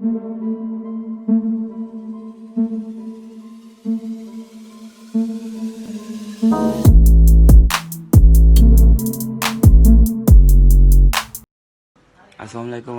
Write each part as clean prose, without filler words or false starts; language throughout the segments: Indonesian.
Assalamualaikum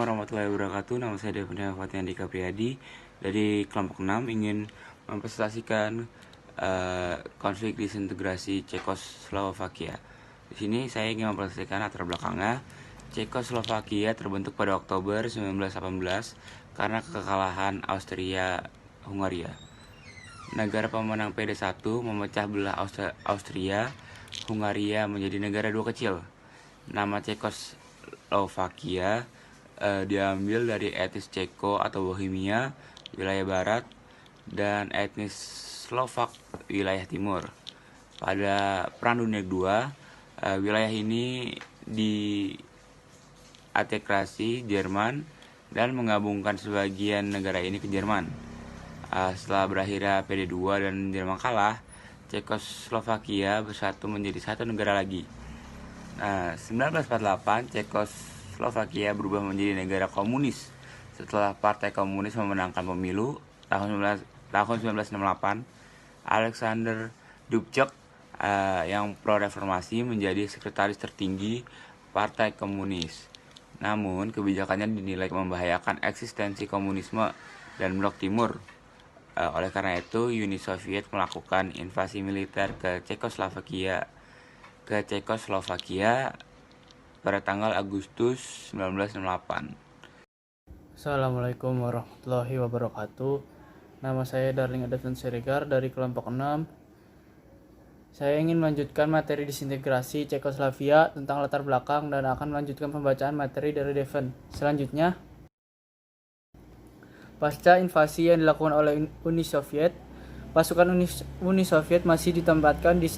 warahmatullahi wabarakatuh. Nama saya Devin Fatian Dika Priyadi dari kelompok 6 ingin mempresentasikan konflik disintegrasi Cekoslovakia. Di sini saya ingin mempresentasikan latar belakangnya. Cekoslovakia terbentuk pada Oktober 1918 karena kekalahan Austria-Hungaria. Negara pemenang PD1 memecah belah Austria-Hungaria menjadi negara dua kecil. Nama Cekoslovakia diambil dari etnis Ceko atau Bohemia, wilayah barat, dan etnis Slovak, wilayah timur. Pada Perang Dunia II, wilayah ini dianteksasi Jerman dan menggabungkan sebagian negara ini ke Jerman. Setelah berakhirnya PD2 dan Jerman kalah, Cekoslovakia bersatu menjadi satu negara lagi. 1948 Cekoslovakia berubah menjadi negara komunis setelah Partai Komunis memenangkan pemilu tahun 1968. Alexander Dubček yang pro-reformasi menjadi sekretaris tertinggi Partai Komunis. Namun, kebijakannya dinilai membahayakan eksistensi komunisme dan Blok Timur. Oleh karena itu, Uni Soviet melakukan invasi militer ke Cekoslovakia pada tanggal Agustus 1968. Assalamualaikum warahmatullahi wabarakatuh. Nama saya Darling Adapton Siregar dari kelompok 6. Saya ingin melanjutkan materi disintegrasi Cekoslovakia tentang latar belakang dan akan melanjutkan pembacaan materi dari Devin. Selanjutnya, pasca invasi yang dilakukan oleh Uni Soviet, pasukan Uni Soviet masih ditempatkan di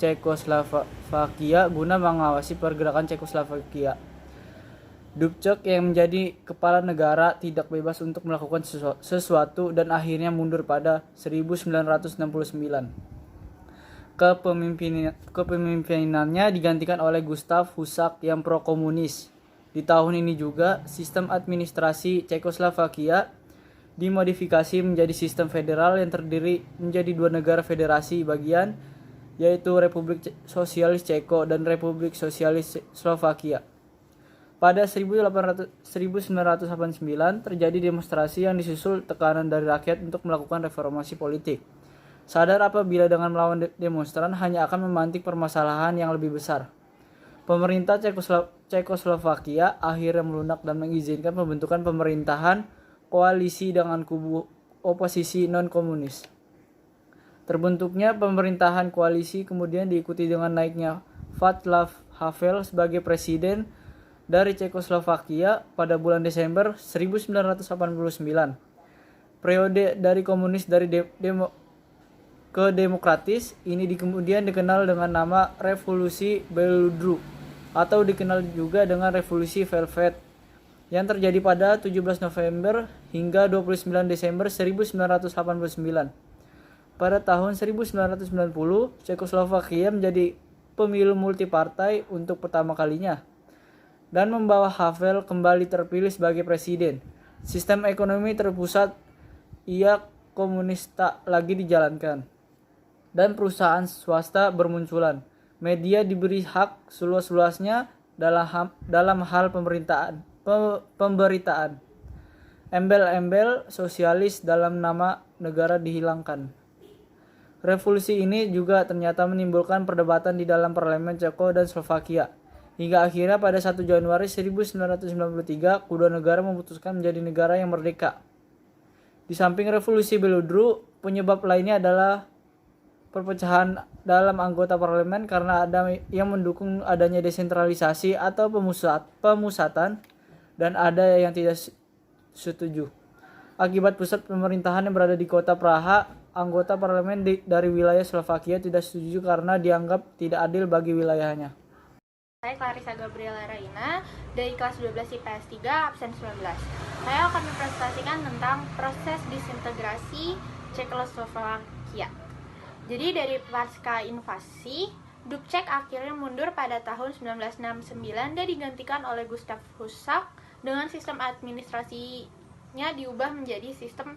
Cekoslovakia guna mengawasi pergerakan Cekoslovakia. Dubček yang menjadi kepala negara tidak bebas untuk melakukan sesuatu dan akhirnya mundur pada 1969. Kepemimpinannya digantikan oleh Gustav Husak yang pro-komunis. Di tahun ini juga, sistem administrasi Cekoslovakia dimodifikasi menjadi sistem federal yang terdiri menjadi dua negara federasi bagian, yaitu Republik Sosialis Ceko dan Republik Sosialis Slovakia. Pada 1989 terjadi demonstrasi yang disusul tekanan dari rakyat untuk melakukan reformasi politik. Sadar apabila dengan melawan demonstran hanya akan memantik permasalahan yang lebih besar. Pemerintah Cekoslovakia akhirnya melunak dan mengizinkan pembentukan pemerintahan koalisi dengan kubu oposisi non-komunis. Terbentuknya pemerintahan koalisi kemudian diikuti dengan naiknya Václav Havel sebagai presiden dari Cekoslovakia pada bulan Desember 1989. Periode dari komunis ke demokratis ini kemudian dikenal dengan nama Revolusi Beludru atau dikenal juga dengan Revolusi Velvet yang terjadi pada 17 November hingga 29 Desember 1989. Pada tahun 1990, Cekoslovakia menjadi pemilu multipartai untuk pertama kalinya dan membawa Havel kembali terpilih sebagai presiden. Sistem ekonomi terpusat, komunis tak lagi dijalankan, dan perusahaan swasta bermunculan. Media diberi hak seluas-luasnya dalam hal pemberitaan. Embel-embel sosialis dalam nama negara dihilangkan. Revolusi ini juga ternyata menimbulkan perdebatan di dalam parlemen Ceko dan Slovakia. Hingga akhirnya pada 1 Januari 1993, kedua negara memutuskan menjadi negara yang merdeka. Di samping Revolusi Beludru, penyebab lainnya adalah perpecahan dalam anggota parlemen karena ada yang mendukung adanya desentralisasi atau pemusatan dan ada yang tidak setuju. Akibat pusat pemerintahan yang berada di kota Praha, anggota parlemen dari wilayah Slovakia tidak setuju karena dianggap tidak adil bagi wilayahnya. Saya Clarissa Gabriela Raina dari kelas 12 IPS 3 absen 19. Saya akan mempresentasikan tentang proses disintegrasi Cekoslovakia. Jadi dari pasca invasi, Dubček akhirnya mundur pada tahun 1969 dan digantikan oleh Gustav Husak dengan sistem administrasi sistemnya diubah menjadi sistem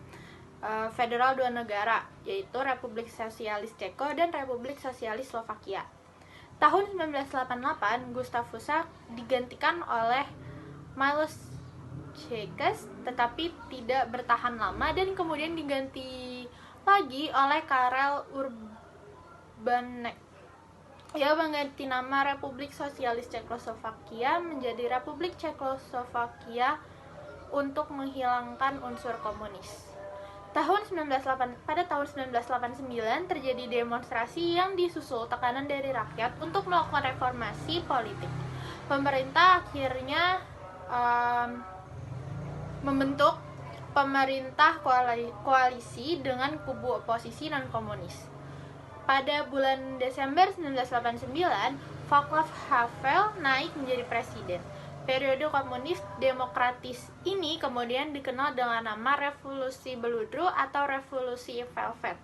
federal dua negara, yaitu Republik Sosialis Ceko dan Republik Sosialis Slovakia. Tahun 1988, Gustav Husak digantikan oleh Miloš Čekas, tetapi tidak bertahan lama dan kemudian diganti lagi oleh Karel Urbanek. Ia mengganti nama Republik Sosialis Cekoslovakia menjadi Republik Cekoslovakia untuk menghilangkan unsur komunis. Pada tahun 1989 terjadi demonstrasi yang disusul tekanan dari rakyat untuk melakukan reformasi politik. Pemerintah akhirnya membentuk pemerintah koalisi dengan kubu oposisi non-komunis. Pada bulan Desember 1989, Václav Havel naik menjadi presiden. Periode komunis demokratis ini kemudian dikenal dengan nama Revolusi Beludru atau Revolusi Velvet.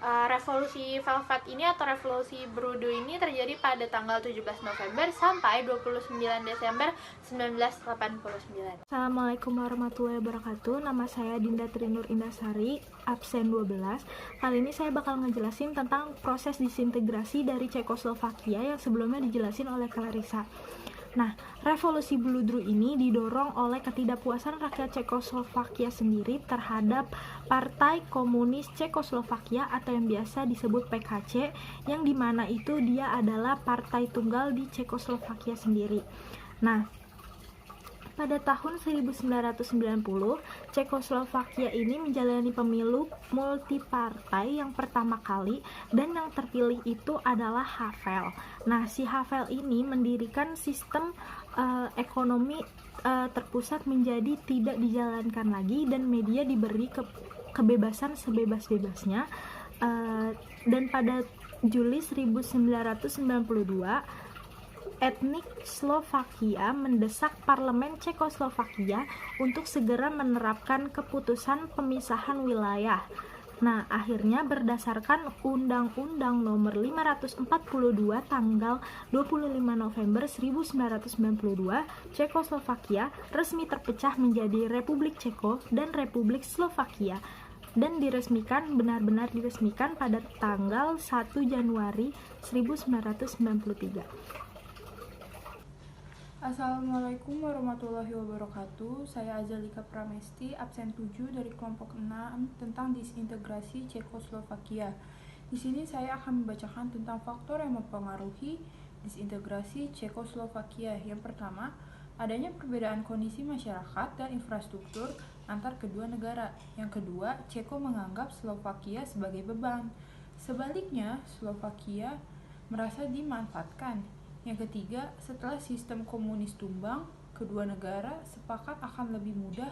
Revolusi Velvet ini atau Revolusi Berudu ini terjadi pada tanggal 17 November sampai 29 Desember 1989. Assalamualaikum warahmatullahi wabarakatuh. Nama saya Dinda Trinur Indasari, absen 12. Kali ini saya bakal ngejelasin tentang proses disintegrasi dari Cekoslovakia yang sebelumnya dijelasin oleh Clarissa. Nah, revolusi Beludru ini didorong oleh ketidakpuasan rakyat Cekoslovakia sendiri terhadap Partai Komunis Cekoslovakia atau yang biasa disebut PKC, yang dimana itu dia adalah partai tunggal di Cekoslovakia sendiri. Nah, pada tahun 1990, Cekoslovakia ini menjalani pemilu multipartai yang pertama kali, dan yang terpilih itu adalah Havel. Nah, si Havel ini mendirikan sistem ekonomi terpusat menjadi tidak dijalankan lagi, dan media diberi kebebasan sebebas-bebasnya. Dan pada Juli 1992, etnik Slovakia mendesak parlemen Cekoslovakia untuk segera menerapkan keputusan pemisahan wilayah. Nah, akhirnya berdasarkan Undang-Undang Nomor 542 tanggal 25 November 1992, Cekoslovakia resmi terpecah menjadi Republik Ceko dan Republik Slovakia, dan benar-benar diresmikan pada tanggal 1 Januari 1993. Assalamualaikum warahmatullahi wabarakatuh. Saya Azalika Pramesti, absen 7 dari kelompok 6 tentang disintegrasi Cekoslovakia. Di sini saya akan membacakan tentang faktor yang mempengaruhi disintegrasi Cekoslovakia. Yang pertama, adanya perbedaan kondisi masyarakat dan infrastruktur antar kedua negara. Yang kedua, Ceko menganggap Slovakia sebagai beban. Sebaliknya, Slovakia merasa dimanfaatkan. Yang ketiga, setelah sistem komunis tumbang, kedua negara sepakat akan lebih mudah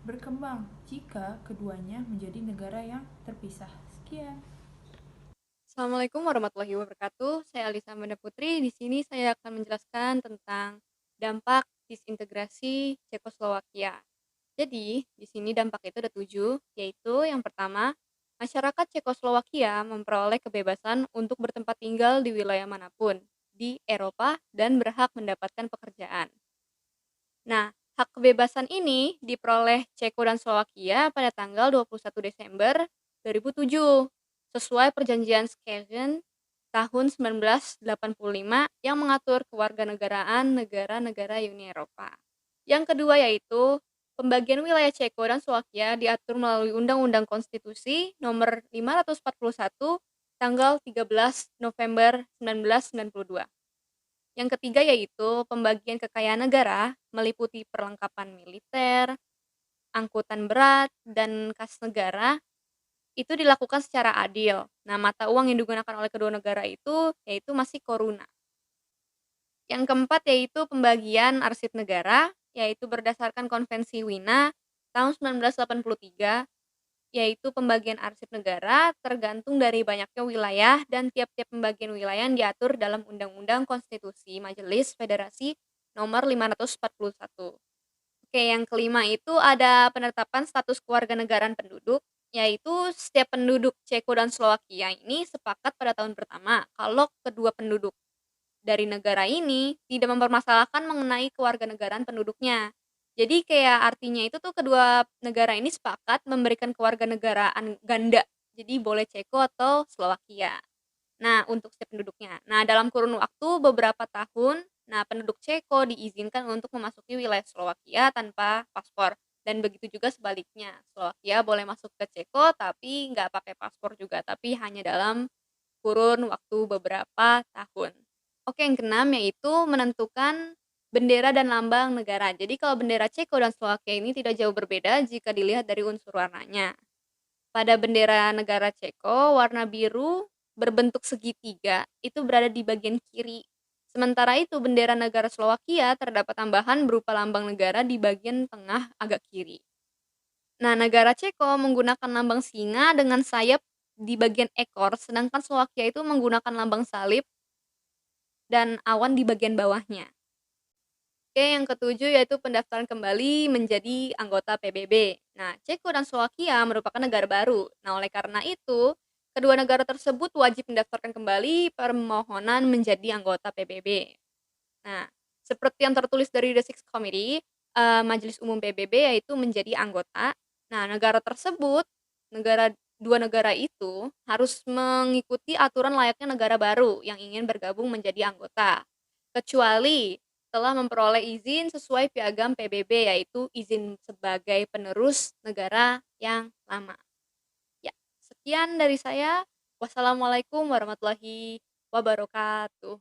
berkembang jika keduanya menjadi negara yang terpisah. Sekian. Assalamualaikum warahmatullahi wabarakatuh. Saya Alisa Manda Putri. Di sini saya akan menjelaskan tentang dampak disintegrasi Cekoslovakia. Jadi, di sini dampak itu ada 7, yaitu yang pertama, masyarakat Cekoslovakia memperoleh kebebasan untuk bertempat tinggal di wilayah manapun di Eropa dan berhak mendapatkan pekerjaan. Nah, hak kebebasan ini diperoleh Ceko dan Slovakia pada tanggal 21 Desember 2007 sesuai perjanjian Schengen tahun 1985 yang mengatur kewarganegaraan negara-negara Uni Eropa. Yang kedua yaitu pembagian wilayah Ceko dan Slovakia diatur melalui Undang-Undang Konstitusi Nomor 541 tanggal 13 November 1992. Yang ketiga yaitu pembagian kekayaan negara meliputi perlengkapan militer, angkutan berat, dan kas negara itu dilakukan secara adil. Nah, mata uang yang digunakan oleh kedua negara itu yaitu masih koruna. Yang keempat yaitu pembagian arsip negara, yaitu berdasarkan Konvensi Wina tahun 1983, yaitu pembagian arsip negara tergantung dari banyaknya wilayah dan tiap-tiap pembagian wilayah yang diatur dalam Undang-Undang Konstitusi Majelis Federasi Nomor 541. Oke, yang kelima itu ada penetapan status kewarganegaraan penduduk, yaitu setiap penduduk Ceko dan Slovakia ini sepakat pada tahun pertama kalau kedua penduduk dari negara ini tidak mempermasalahkan mengenai kewarganegaraan penduduknya. Jadi kayak artinya itu tuh kedua negara ini sepakat memberikan kewarganegaraan ganda. Jadi boleh Ceko atau Slovakia. Nah, untuk setiap penduduknya. Nah, dalam kurun waktu beberapa tahun, nah penduduk Ceko diizinkan untuk memasuki wilayah Slovakia tanpa paspor. Dan begitu juga sebaliknya. Slovakia boleh masuk ke Ceko tapi nggak pakai paspor juga, tapi hanya dalam kurun waktu beberapa tahun. Oke, yang keenam yaitu menentukan bendera dan lambang negara. Jadi kalau bendera Ceko dan Slovakia ini tidak jauh berbeda jika dilihat dari unsur warnanya. Pada bendera negara Ceko, warna biru berbentuk segitiga itu berada di bagian kiri. Sementara itu bendera negara Slovakia terdapat tambahan berupa lambang negara di bagian tengah agak kiri. Nah, negara Ceko menggunakan lambang singa dengan sayap di bagian ekor, sedangkan Slovakia itu menggunakan lambang salib dan awan di bagian bawahnya. Oke, yang ketujuh yaitu pendaftaran kembali menjadi anggota PBB. Nah, Ceko dan Slovakia merupakan negara baru. Nah, oleh karena itu, kedua negara tersebut wajib mendaftarkan kembali permohonan menjadi anggota PBB. Nah, seperti yang tertulis dari The Sixth Committee, Majelis Umum PBB yaitu menjadi anggota. Nah, negara tersebut, dua negara itu harus mengikuti aturan layaknya negara baru yang ingin bergabung menjadi anggota. Kecuali telah memperoleh izin sesuai piagam PBB yaitu izin sebagai penerus negara yang lama. Ya, sekian dari saya. Wassalamualaikum warahmatullahi wabarakatuh.